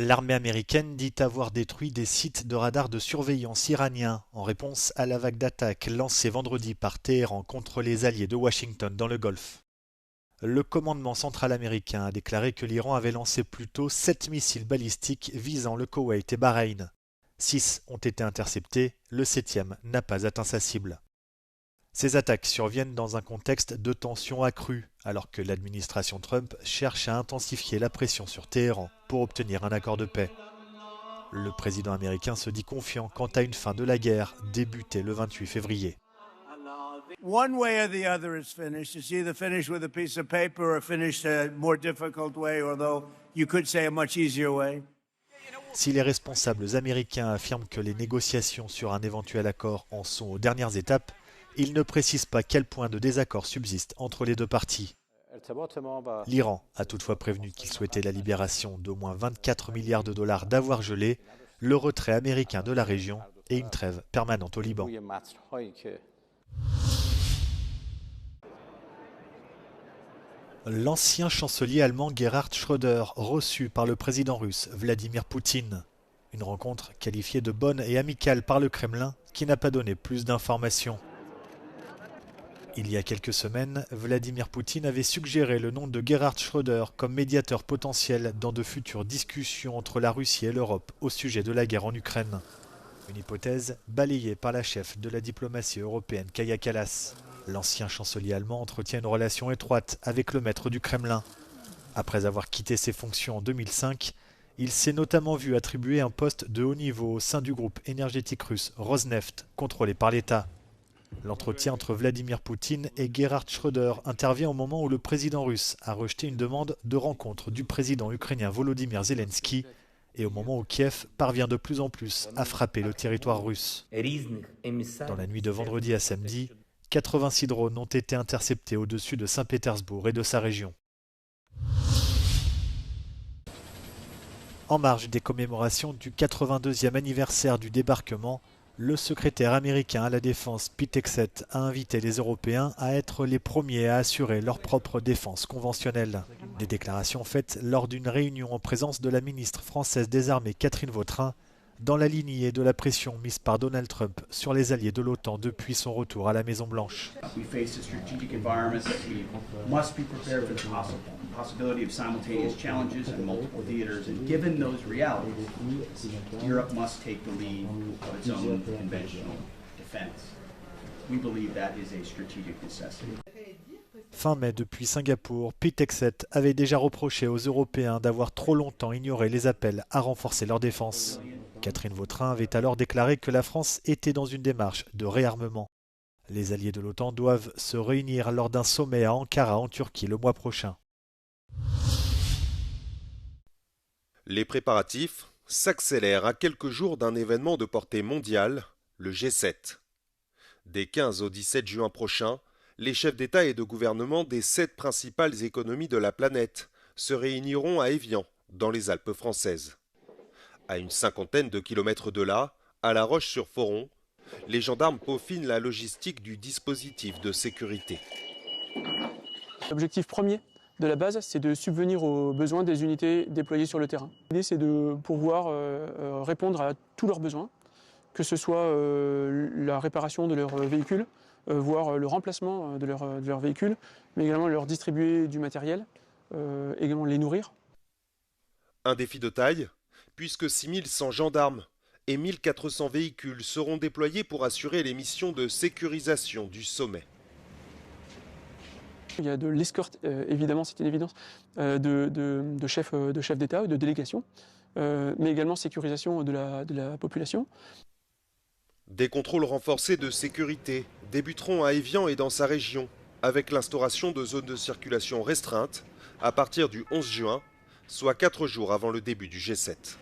L'armée américaine dit avoir détruit des sites de radars de surveillance iraniens en réponse à la vague d'attaques lancée vendredi par Téhéran contre les alliés de Washington dans le Golfe. Le commandement central américain a déclaré que l'Iran avait lancé plus tôt 7 missiles balistiques visant le Koweït et Bahreïn. 6 ont été interceptés, le 7e n'a pas atteint sa cible. Ces attaques surviennent dans un contexte de tensions accrues, alors que l'administration Trump cherche à intensifier la pression sur Téhéran pour obtenir un accord de paix. Le président américain se dit confiant quant à une fin de la guerre débutée le 28 février. One way or the other it's finished. It's either finished with a piece of paper or finished a more difficult way, although you could say a much easier way. Si les responsables américains affirment que les négociations sur un éventuel accord en sont aux dernières étapes, ils ne précisent pas quel point de désaccord subsiste entre les deux parties. L'Iran a toutefois prévenu qu'il souhaitait la libération d'au moins 24 milliards de dollars d'avoirs gelés, le retrait américain de la région et une trêve permanente au Liban. L'ancien chancelier allemand Gerhard Schröder, reçu par le président russe Vladimir Poutine. Une rencontre qualifiée de bonne et amicale par le Kremlin qui n'a pas donné plus d'informations. Il y a quelques semaines, Vladimir Poutine avait suggéré le nom de Gerhard Schröder comme médiateur potentiel dans de futures discussions entre la Russie et l'Europe au sujet de la guerre en Ukraine. Une hypothèse balayée par la chef de la diplomatie européenne Kaja Kallas. L'ancien chancelier allemand entretient une relation étroite avec le maître du Kremlin. Après avoir quitté ses fonctions en 2005, il s'est notamment vu attribuer un poste de haut niveau au sein du groupe énergétique russe Rosneft, contrôlé par l'État. L'entretien entre Vladimir Poutine et Gerhard Schröder intervient au moment où le président russe a rejeté une demande de rencontre du président ukrainien Volodymyr Zelensky et au moment où Kiev parvient de plus en plus à frapper le territoire russe. Dans la nuit de vendredi à samedi, 86 drones ont été interceptés au-dessus de Saint-Pétersbourg et de sa région. En marge des commémorations du 82e anniversaire du débarquement, le secrétaire américain à la défense Pete Hegseth a invité les Européens à être les premiers à assurer leur propre défense conventionnelle. Des déclarations faites lors d'une réunion en présence de la ministre française des Armées Catherine Vautrin, dans la lignée de la pression mise par Donald Trump sur les alliés de l'OTAN depuis son retour à la Maison-Blanche. Fin mai, depuis Singapour, Pete Hegseth avait déjà reproché aux Européens d'avoir trop longtemps ignoré les appels à renforcer leur défense. Catherine Vautrin avait alors déclaré que la France était dans une démarche de réarmement. Les alliés de l'OTAN doivent se réunir lors d'un sommet à Ankara en Turquie le mois prochain. Les préparatifs s'accélèrent à quelques jours d'un événement de portée mondiale, le G7. Des 15 au 17 juin prochain, les chefs d'État et de gouvernement des 7 principales économies de la planète se réuniront à Évian, dans les Alpes françaises. À une cinquantaine de kilomètres de là, à La Roche-sur-Foron, les gendarmes peaufinent la logistique du dispositif de sécurité. L'objectif premier de la base, c'est de subvenir aux besoins des unités déployées sur le terrain. L'idée, c'est de pouvoir répondre à tous leurs besoins, que ce soit la réparation de leurs véhicules, voire le remplacement de leurs véhicules, mais également leur distribuer du matériel, également les nourrir. Un défi de taille, puisque 6100 gendarmes et 1400 véhicules seront déployés pour assurer les missions de sécurisation du sommet. Il y a de l'escorte, évidemment, c'est une évidence, de chefs d'État, de délégations, mais également sécurisation de la population. Des contrôles renforcés de sécurité débuteront à Évian et dans sa région, avec l'instauration de zones de circulation restreintes à partir du 11 juin, soit 4 jours avant le début du G7.